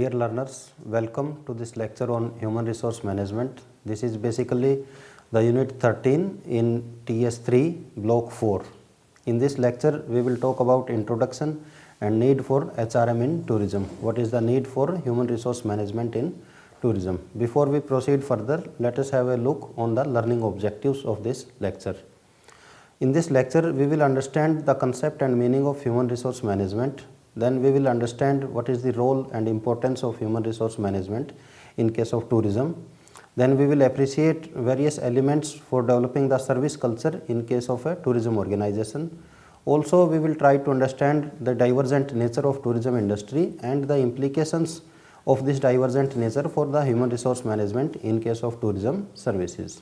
Dear learners, welcome to this lecture on human resource management. This is basically the unit 13 in TS3 block 4. In this lecture, we will talk about introduction and need for HRM in tourism. What is the need for human resource management in tourism? Before we proceed further, let us have a look on the learning objectives of this lecture. In this lecture, we will understand the concept and meaning of human resource management. Then we will understand what is the role and importance of human resource management in case of tourism. Then we will appreciate various elements for developing the service culture in case of a tourism organization. Also, we will try to understand the divergent nature of tourism industry and the implications of this divergent nature for the human resource management in case of tourism services.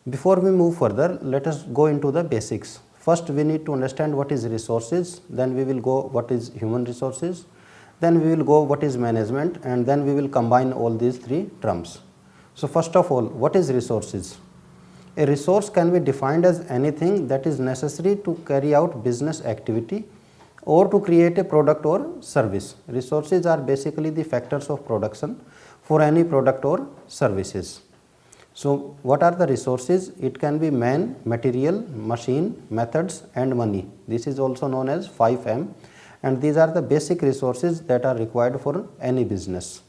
Before we move further, let us go into the basics. First, we need to understand what is resources, then we will go what is human resources, then we will go what is management, and then we will combine all these three terms. So, first of all, what is resources? A resource can be defined as anything that is necessary to carry out business activity or to create a product or service. Resources are basically the factors of production for any product or services. So, what are the resources? It can be man, material, machine, methods and money. This is also known as 5M, and these are the basic resources that are required for any business.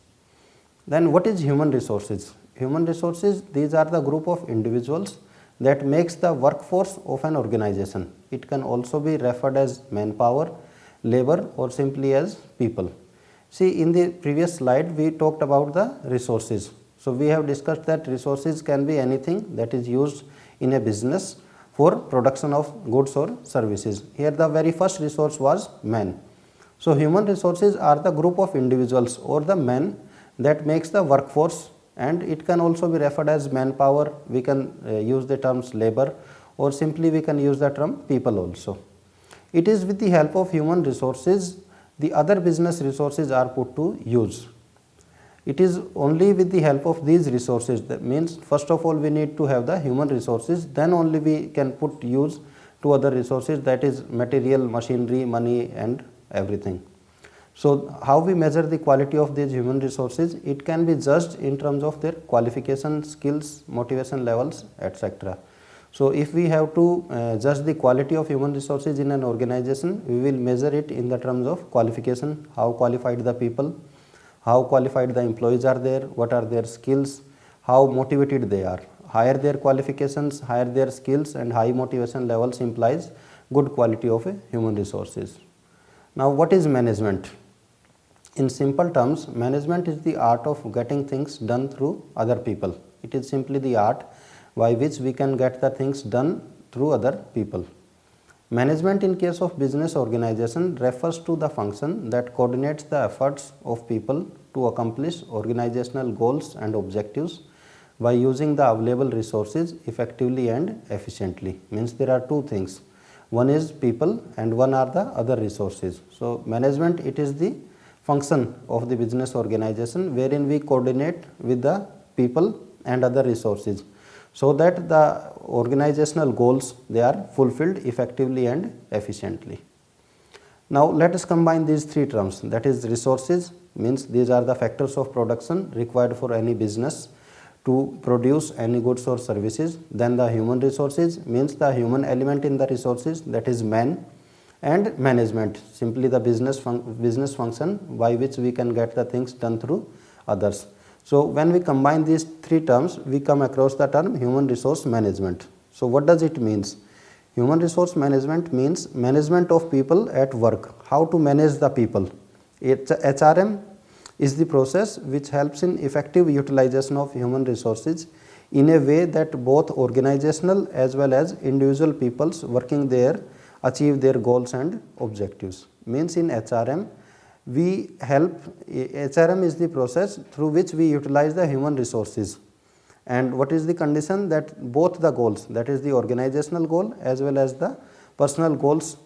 Then what is human resources? Human resources, these are the group of individuals that makes the workforce of an organization. It can also be referred as manpower, labor or simply as people. See, in the previous slide we talked about the resources. So, we have discussed that resources can be anything that is used in a business for production of goods or services. Here the very first resource was man. So, human resources are the group of individuals or the men that makes the workforce, and it can also be referred as manpower. We can use the terms labor or simply we can use the term people also. It is with the help of human resources the other business resources are put to use. It is only with the help of these resources, that means first of all we need to have the human resources, then only we can put use to other resources, that is material, machinery, money and everything. So, how we measure the quality of these human resources? It can be judged in terms of their qualification, skills, motivation levels, etc. So, if we have to judge the quality of human resources in an organization, we will measure it in the terms of qualification, how qualified the people, how qualified the employees are there, what are their skills, how motivated they are. Higher their qualifications, higher their skills and high motivation levels implies good quality of human resources. Now, what is management? In simple terms, management is the art of getting things done through other people. It is simply the art by which we can get the things done through other people. Management in case of business organization refers to the function that coordinates the efforts of people to accomplish organizational goals and objectives by using the available resources effectively and efficiently. Means there are two things, one is people and one are the other resources. So, management, it is the function of the business organization wherein we coordinate with the people and other resources, so that the organizational goals, they are fulfilled effectively and efficiently. Now, let us combine these three terms, that is resources, means these are the factors of production required for any business to produce any goods or services. Then the human resources means the human element in the resources, that is man, and management, simply the business function by which we can get the things done through others. So, when we combine these three terms, we come across the term human resource management. So, what does it means? Human resource management means management of people at work, how to manage the people. HRM is the process which helps in effective utilization of human resources in a way that both organizational as well as individual peoples working there achieve their goals and objectives. Means in HRM, HRM is the process through which we utilize the human resources, and what is the condition? That both the goals, that is the organizational goal as well as the personal goals,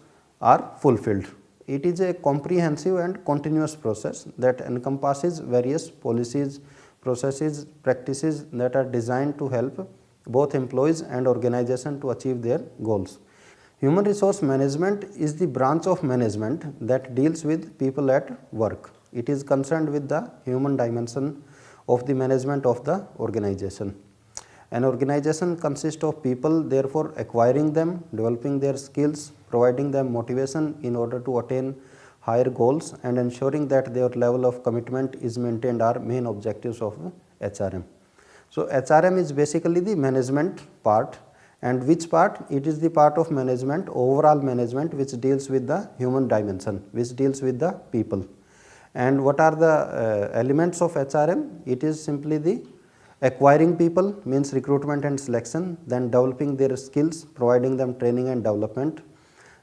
are fulfilled. It is a comprehensive and continuous process that encompasses various policies, processes, practices that are designed to help both employees and organization to achieve their goals. Human resource management is the branch of management that deals with people at work. It is concerned with the human dimension of the management of the organization. An organization consists of people, therefore acquiring them, developing their skills, providing them motivation in order to attain higher goals and ensuring that their level of commitment is maintained are main objectives of HRM. So, HRM is basically the management part, and which part? It is the part of management, overall management, which deals with the human dimension, which deals with the people. And what are the elements of HRM? It is simply the acquiring people, means recruitment and selection, then developing their skills, providing them training and development,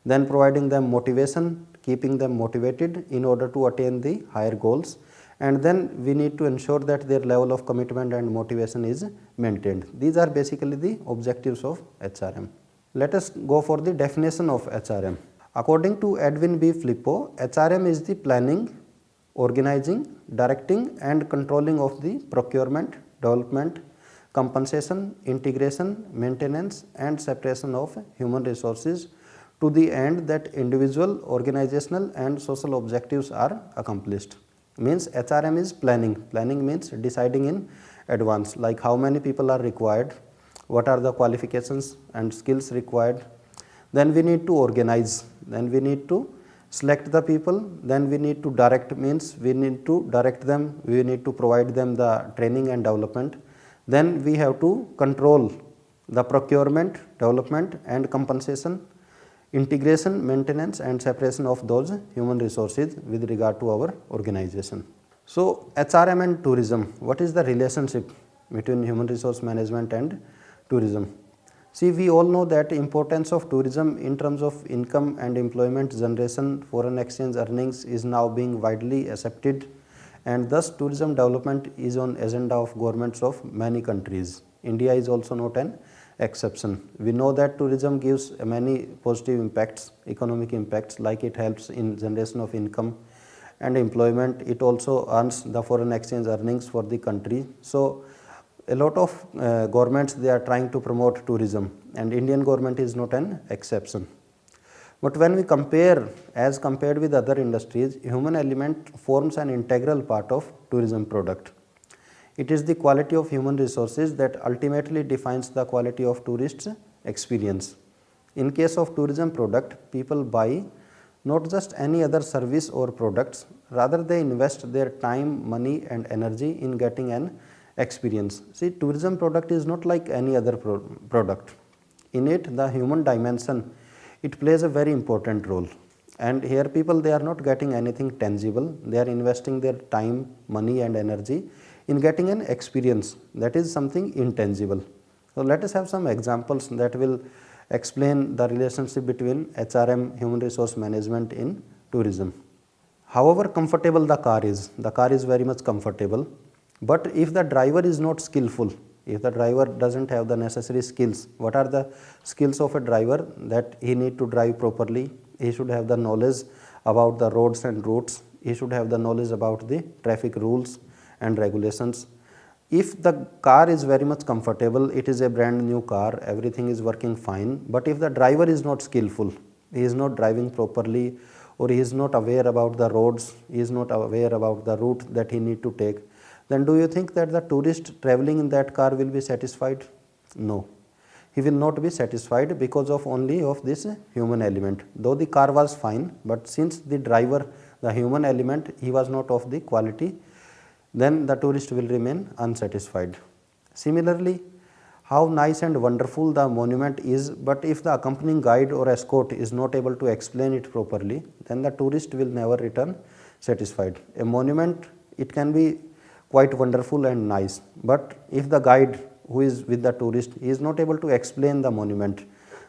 then providing them motivation, keeping them motivated in order to attain the higher goals, and then we need to ensure that their level of commitment and motivation is maintained. These are basically the objectives of HRM. Let us go for the definition of HRM. According to Edwin B. Filippo, HRM is the planning, organizing, directing and controlling of the procurement, development, compensation, integration, maintenance and separation of human resources to the end that individual, organizational and social objectives are accomplished. Means HRM is planning. Planning means deciding in advance, like how many people are required, what are the qualifications and skills required. Then we need to organize, then we need to select the people, then we need to direct, means we need to direct them, we need to provide them the training and development. Then we have to control the procurement, development and compensation, integration, maintenance and separation of those human resources with regard to our organization. So, HRM and tourism, what is the relationship between human resource management and tourism? See, we all know that importance of tourism in terms of income and employment generation, foreign exchange earnings is now being widely accepted, and thus tourism development is on agenda of governments of many countries. India is also not an exception. We know that tourism gives many positive impacts, economic impacts, like it helps in generation of income and employment. It also earns the foreign exchange earnings for the country. So, a lot of governments, they are trying to promote tourism, and Indian government is not an exception. But when we compare, as compared with other industries, human element forms an integral part of tourism product. It is the quality of human resources that ultimately defines the quality of tourists' experience. In case of tourism product, people buy not just any other service or products, rather they invest their time, money and energy in getting an experience. See, tourism product is not like any other product. In it, the human dimension, it plays a very important role. And here people, they are not getting anything tangible, they are investing their time, money and energy in getting an experience, that is something intangible. So, let us have some examples that will explain the relationship between HRM, human resource management, in tourism. However comfortable the car is very much comfortable, but if the driver is not skillful, if the driver doesn't have the necessary skills, what are the skills of a driver? That he need to drive properly, he should have the knowledge about the roads and routes, he should have the knowledge about the traffic rules and regulations. If the car is very much comfortable, it is a brand new car, everything is working fine, but if the driver is not skillful, he is not driving properly, or he is not aware about the roads, he is not aware about the route that he need to take, then do you think that the tourist traveling in that car will be satisfied? No, he will not be satisfied because of only of this human element. Though the car was fine, but since the driver, the human element, he was not of the quality, then the tourist will remain unsatisfied. Similarly, how nice and wonderful the monument is, but if the accompanying guide or escort is not able to explain it properly, then the tourist will never return satisfied. A monument, it can be quite wonderful and nice, but if the guide who is with the tourist is not able to explain the monument,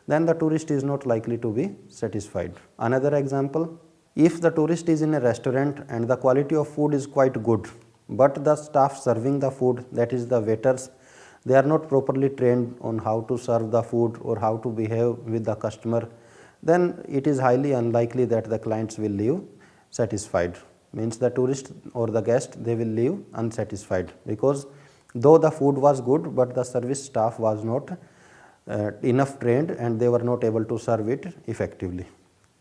then the tourist is not likely to be satisfied. Another example, if the tourist is in a restaurant and the quality of food is quite good, but the staff serving the food, that is the waiters, they are not properly trained on how to serve the food or how to behave with the customer, then it is highly unlikely that the clients will leave satisfied. Means the tourist or the guest, they will leave unsatisfied, because though the food was good, but the service staff was not enough trained and they were not able to serve it effectively.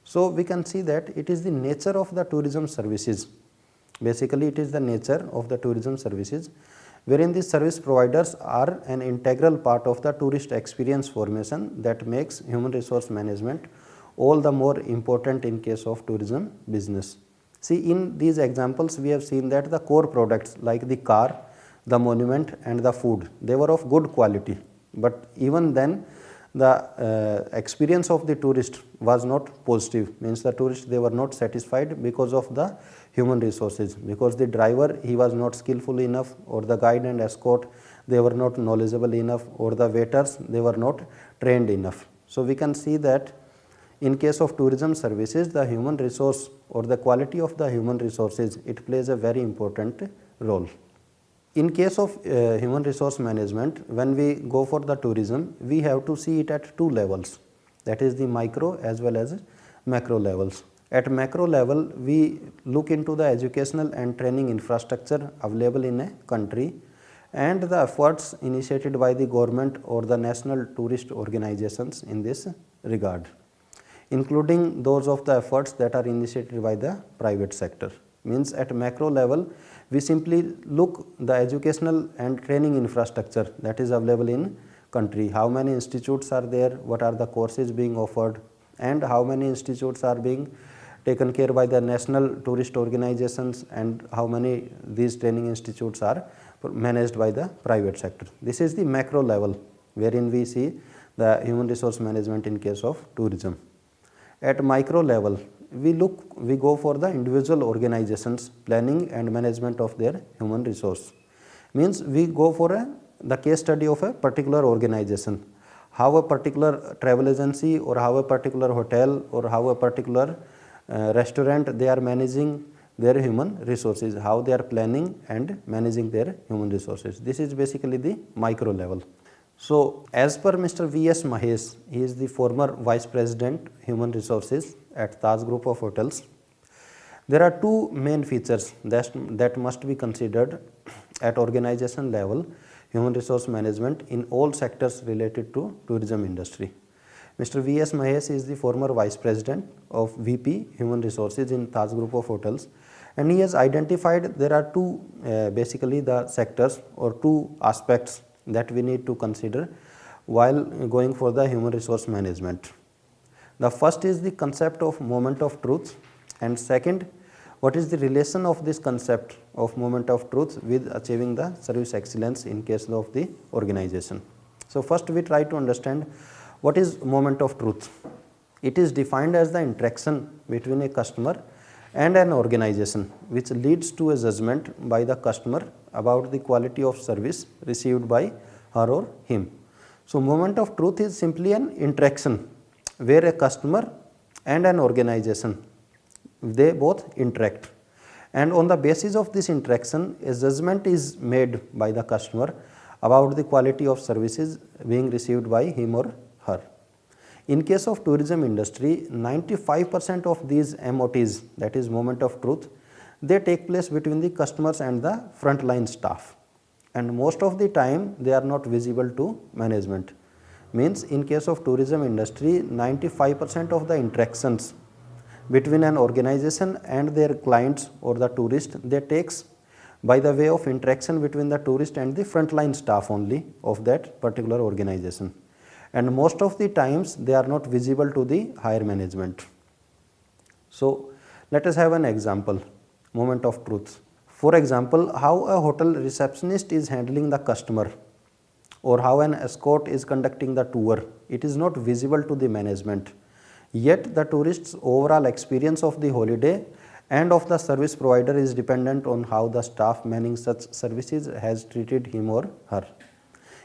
So, we can see that it is the nature of the tourism services Basically, it is the nature of the tourism services, wherein the service providers are an integral part of the tourist experience formation that makes human resource management all the more important in case of tourism business. See, in these examples, we have seen that the core products like the car, the monument and the food, they were of good quality, but even then the experience of the tourist was not positive, means the tourists, they were not satisfied because of the human resources, because the driver, he was not skillful enough, or the guide and escort, they were not knowledgeable enough, or the waiters, they were not trained enough. So we can see that in case of tourism services, the human resource or the quality of the human resources, it plays a very important role. In case of human resource management, when we go for the tourism, we have to see it at two levels, that is the micro as well as macro levels. At macro level, we look into the educational and training infrastructure available in a country and the efforts initiated by the government or the national tourist organizations in this regard, including those of the efforts that are initiated by the private sector. Means at macro level, we simply look the educational and training infrastructure that is available in country, how many institutes are there, what are the courses being offered, and how many institutes are being taken care by the national tourist organizations, and how many these training institutes are managed by the private sector. This is the macro level wherein we see the human resource management in case of tourism. At micro level, we go for the individual organizations planning and management of their human resource. Means we go for the case study of a particular organization, how a particular travel agency or how a particular hotel or how a particular restaurant, they are managing their human resources, how they are planning and managing their human resources. This is basically the micro level. So, as per Mr. V.S. Mahesh, he is the former Vice President Human Resources at Taj Group of Hotels. There are two main features that must be considered at organization level human resource management in all sectors related to tourism industry. Mr. V.S. Mahesh is the former Vice President of VP Human Resources in Taj Group of Hotels, and he has identified there are two basically the sectors or two aspects that we need to consider while going for the human resource management. The first is the concept of moment of truth, and second, what is the relation of this concept of moment of truth with achieving the service excellence in case of the organization. So first we try to understand what is moment of truth. It is defined as the interaction between a customer and an organization which leads to a judgment by the customer about the quality of service received by her or him. So moment of truth is simply an interaction where a customer and an organization, they both interact, and on the basis of this interaction a judgment is made by the customer about the quality of services being received by him or her. In case of tourism industry, 95% of these MOTs, that is moment of truth, they take place between the customers and the frontline staff, and most of the time they are not visible to management. Means in case of tourism industry, 95% of the interactions between an organization and their clients or the tourist, they takes by the way of interaction between the tourist and the frontline staff only of that particular organization, and most of the times they are not visible to the higher management. So let us have an example, moment of truth. For example, how a hotel receptionist is handling the customer or how an escort is conducting the tour, it is not visible to the management. Yet the tourist's overall experience of the holiday and of the service provider is dependent on how the staff manning such services has treated him or her.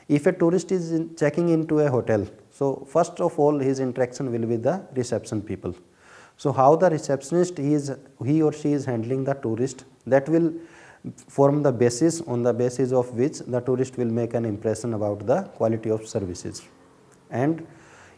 If a tourist is checking into a hotel, so first of all his interaction will be with the reception people. So how the receptionist he or she is handling the tourist, that will form the basis on the basis of which the tourist will make an impression about the quality of services. And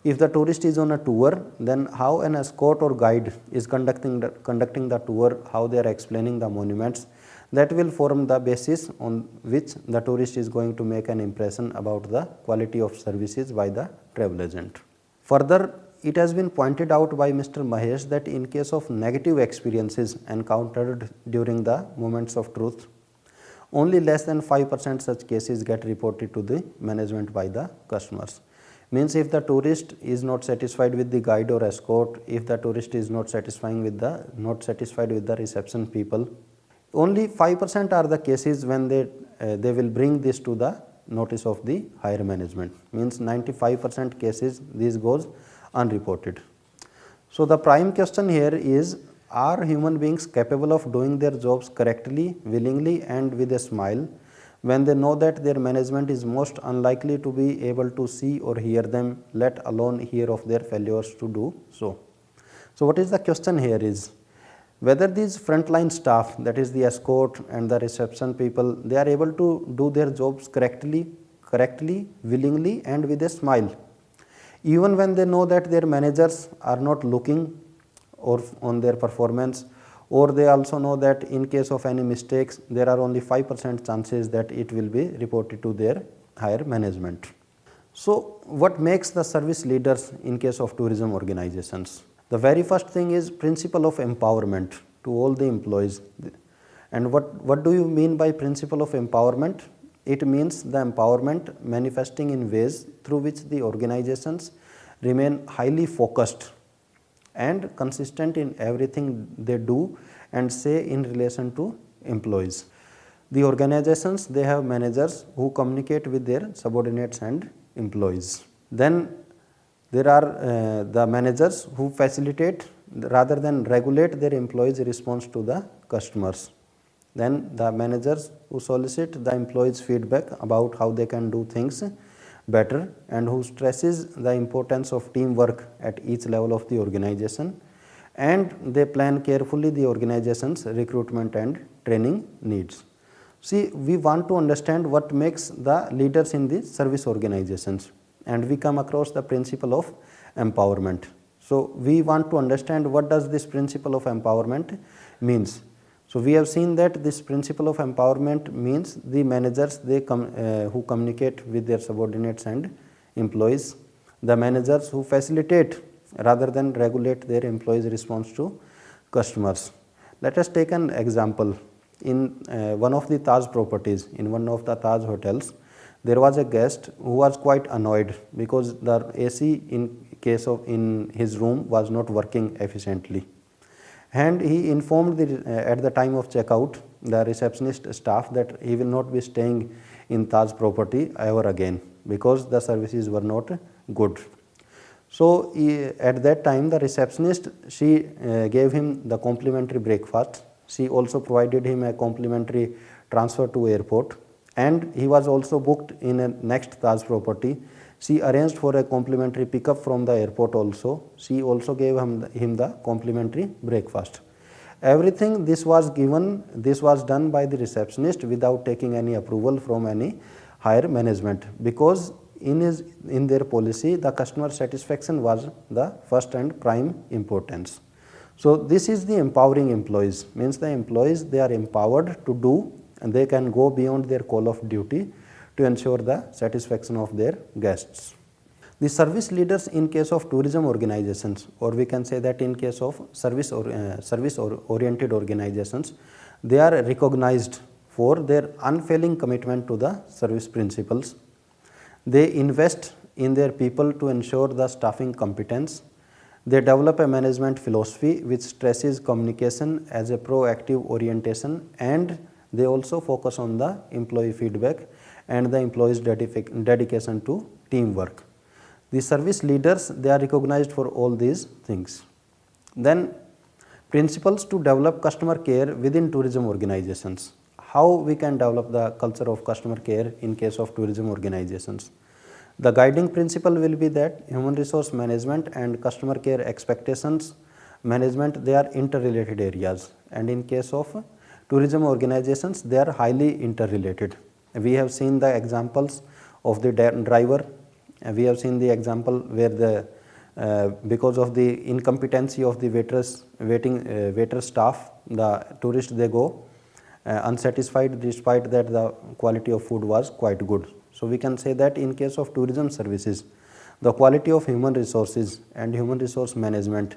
if the tourist is on a tour, then how an escort or guide is conducting the tour, how they are explaining the monuments, that will form the basis on which the tourist is going to make an impression about the quality of services by the travel agent. Further, it has been pointed out by Mr. Mahesh that in case of negative experiences encountered during the moments of truth, only less than 5% such cases get reported to the management by the customers. Means if the tourist is not satisfied with the guide or escort, if the tourist is not satisfied with the reception people, only 5% are the cases when they will bring this to the notice of the higher management. Means 95% cases this goes unreported. So the prime question here is, are human beings capable of doing their jobs correctly, willingly and with a smile when they know that their management is most unlikely to be able to see or hear them, let alone hear of their failures to do so? So what is the question here is, whether these frontline staff, that is the escort and the reception people, they are able to do their jobs correctly, willingly and with a smile, even when they know that their managers are not looking or on their performance, or they also know that in case of any mistakes there are only 5% chances that it will be reported to their higher management. So what makes the service leaders in case of tourism organizations? The very first thing is principle of empowerment to all the employees. And what do you mean by principle of empowerment? It means the empowerment manifesting in ways through which the organizations remain highly focused and consistent in everything they do and say in relation to employees. The organizations, they have managers who communicate with their subordinates and employees. Then there are the managers who facilitate rather than regulate their employees' response to the customers. Then the managers who solicit the employees' feedback about how they can do things better and who stresses the importance of teamwork at each level of the organization, and they plan carefully the organization's recruitment and training needs. See, we want to understand what makes the leaders in the service organizations, and we come across the principle of empowerment. So we want to understand what does this principle of empowerment means. So we have seen that this principle of empowerment means the managers who communicate with their subordinates and employees, the managers who facilitate rather than regulate their employees' response to customers. Let us take an example. In one of the Taj properties, in one of the Taj hotels, there was a guest who was quite annoyed because the AC in his room was not working efficiently. And he informed at the time of checkout the receptionist staff that he will not be staying in Taj property ever again because the services were not good. So at that time the receptionist, she gave him the complimentary breakfast. She also provided him a complimentary transfer to airport, and he was also booked in a next Taj property. She arranged for a complimentary pickup from the airport also. She also gave him the complimentary breakfast. Everything this was done by the receptionist without taking any approval from any higher management, because in their policy the customer satisfaction was the first and prime importance. So this is the empowering employees, means the employees, they are empowered to do and they can go beyond their call of duty to ensure the satisfaction of their guests. The service leaders in case of tourism organizations, or we can say that in case of service oriented organizations, they are recognized for their unfailing commitment to the service principles. They invest in their people to ensure the staffing competence. They develop a management philosophy which stresses communication as a proactive orientation, and they also focus on the employee feedback and the employees' dedication to teamwork. The service leaders, they are recognized for all these things. Then principles to develop customer care within tourism organizations. How we can develop the culture of customer care in case of tourism organizations? The guiding principle will be that human resource management and customer care expectations management, they are interrelated areas, and in case of tourism organizations, they are highly interrelated. We have seen the examples of the driver. We have seen the example where because of the incompetency of the waiter staff, the tourists, they go unsatisfied despite that the quality of food was quite good. So we can say that in case of tourism services, The quality of human resources and human resource management,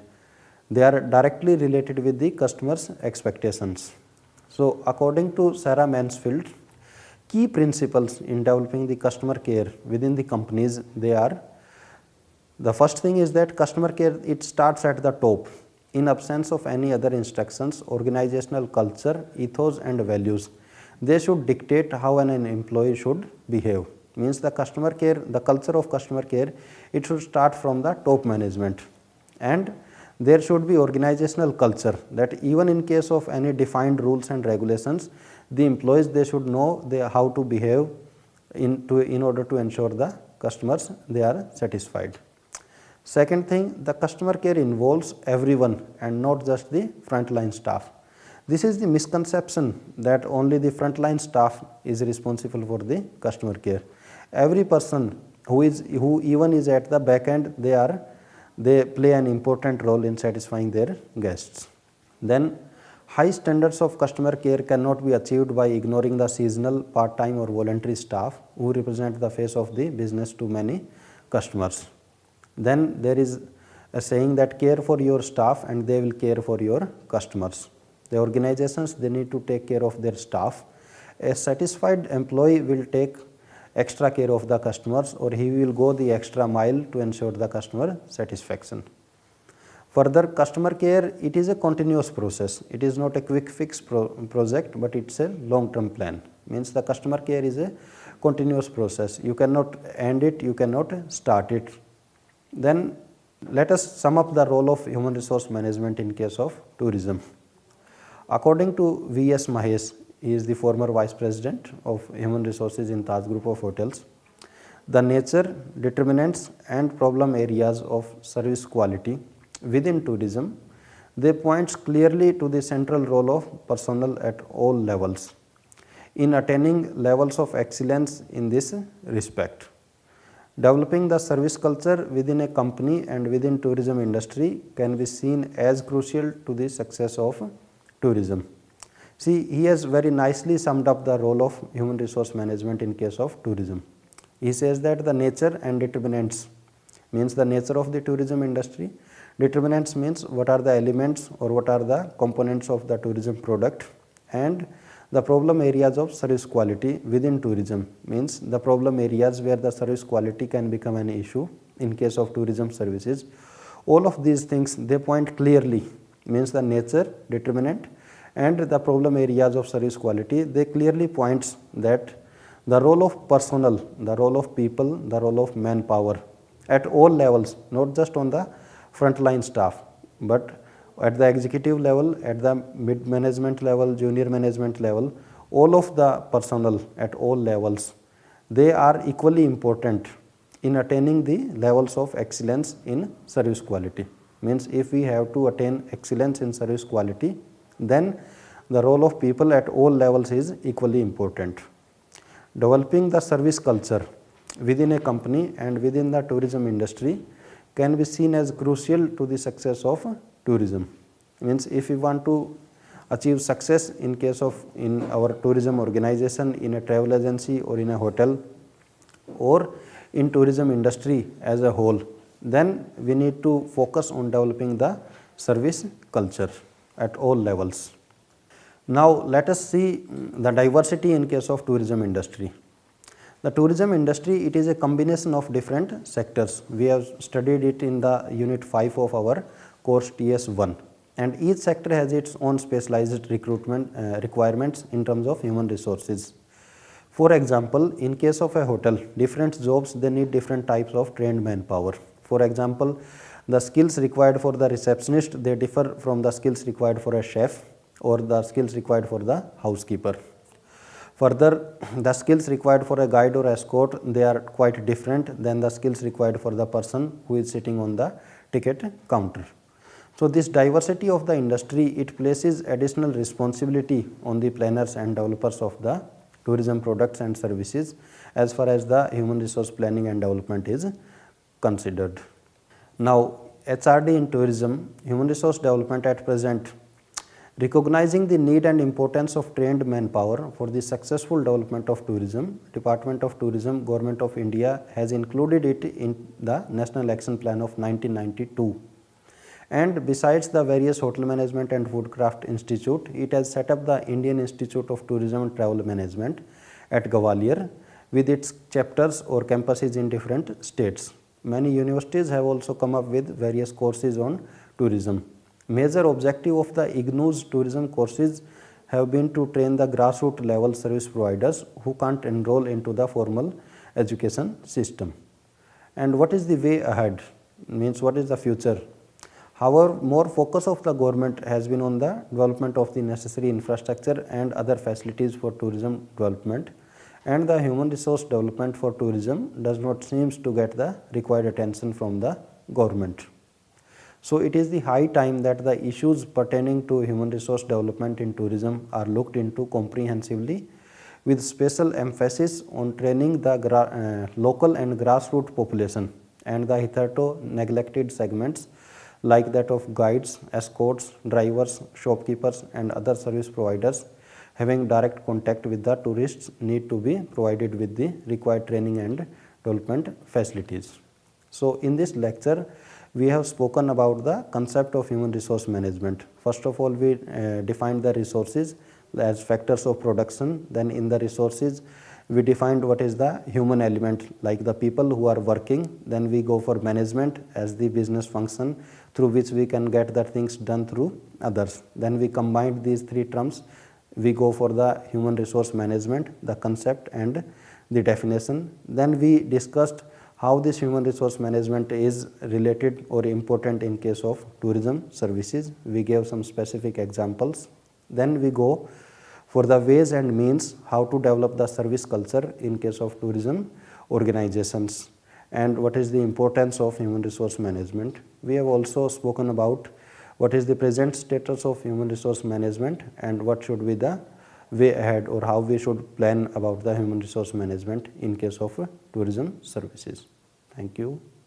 they are directly related with the customer's expectations. So, according to Sarah Mansfield, key principles in developing the customer care within the companies, they are: the first thing is that customer care, it starts at the top. In absence of any other instructions, organizational culture, ethos and values, they should dictate how an employee should behave. Means the customer care, the culture of customer care, it should start from the top management, and there should be organizational culture, that even in case of any defined rules and regulations, the employees, they should know how to behave in order to ensure the customers, they are satisfied. Second thing, the customer care involves everyone and not just the frontline staff. This is the misconception that only the frontline staff is responsible for the customer care. Every person who even is at the back end, they play an important role in satisfying their guests. Then high standards of customer care cannot be achieved by ignoring the seasonal, part-time or voluntary staff who represent the face of the business to many customers. Then there is a saying that care for your staff and they will care for your customers. The organizations, they need to take care of their staff. A satisfied employee will take extra care of the customers, or he will go the extra mile to ensure the customer satisfaction. Further, customer care, it is a continuous process. It is not a quick fix project, but it's a long-term plan. Means the customer care is a continuous process. You cannot end it, you cannot start it. Then let us sum up the role of human resource management in case of tourism. According to V.S. Mahesh, he is the former vice president of human resources in Taj Group of Hotels, the nature, determinants and problem areas of service quality within tourism, they points clearly to the central role of personnel at all levels in attaining levels of excellence in this respect. Developing the service culture within a company and within tourism industry can be seen as crucial to the success of tourism. See, he has very nicely summed up the role of human resource management in case of tourism. He says that the nature and determinants means the nature of the tourism industry. Determinants means what are the elements or what are the components of the tourism product, and the problem areas of service quality within tourism means the problem areas where the service quality can become an issue in case of tourism services. All of these things, they point clearly, means the nature, determinant and the problem areas of service quality, they clearly points that the role of personnel, the role of people, the role of manpower at all levels, not just on the frontline staff, but at the executive level, at the mid management level, junior management level, all of the personnel at all levels, they are equally important in attaining the levels of excellence in service quality. Means if we have to attain excellence in service quality, then the role of people at all levels is equally important. Developing the service culture within a company and within the tourism industry can be seen as crucial to the success of tourism. Means if we want to achieve success in case of in our tourism organization, in a travel agency or in a hotel or in tourism industry as a whole, then we need to focus on developing the service culture at all levels. Now let us see the diversity in case of tourism industry. The tourism industry, it is a combination of different sectors. We have studied it in the unit 5 of our course TS1, and each sector has its own specialized recruitment requirements in terms of human resources. For example, in case of a hotel, different jobs, they need different types of trained manpower. For example, the skills required for the receptionist, they differ from the skills required for a chef or the skills required for the housekeeper. Further, the skills required for a guide or escort, they are quite different than the skills required for the person who is sitting on the ticket counter. So this diversity of the industry, it places additional responsibility on the planners and developers of the tourism products and services as far as the human resource planning and development is considered. Now HRD in tourism, human resource development at present, Recognizing the need and importance of trained manpower for the successful development of tourism, Department of Tourism, Government of India has included it in the National Action Plan of 1992. And besides the various hotel management and foodcraft institute, it has set up the Indian Institute of Tourism and Travel Management at Gwalior with its chapters or campuses in different states. Many universities have also come up with various courses on tourism. Major objective of the IGNOU's tourism courses have been to train the grassroots level service providers who can't enroll into the formal education system. And what is the way ahead? Means what is the future? However, more focus of the government has been on the development of the necessary infrastructure and other facilities for tourism development, and the human resource development for tourism does not seem to get the required attention from the government. So, it is the high time that the issues pertaining to human resource development in tourism are looked into comprehensively with special emphasis on training the local and grassroots population and the hitherto neglected segments like that of guides, escorts, drivers, shopkeepers and other service providers having direct contact with the tourists need to be provided with the required training and development facilities. So, in this lecture, we have spoken about the concept of human resource management. First of all, we defined the resources as factors of production. Then in the resources, we defined what is the human element, like the people who are working. Then we go for management as the business function through which we can get the things done through others. Then we combined these three terms. We go for the human resource management, the concept and the definition. Then we discussed how this human resource management is related or important in case of tourism services. We gave some specific examples. Then we go for the ways and means how to develop the service culture in case of tourism organizations and what is the importance of human resource management. We have also spoken about what is the present status of human resource management and what should be the way ahead or how we should plan about the human resource management in case of tourism services. Thank you.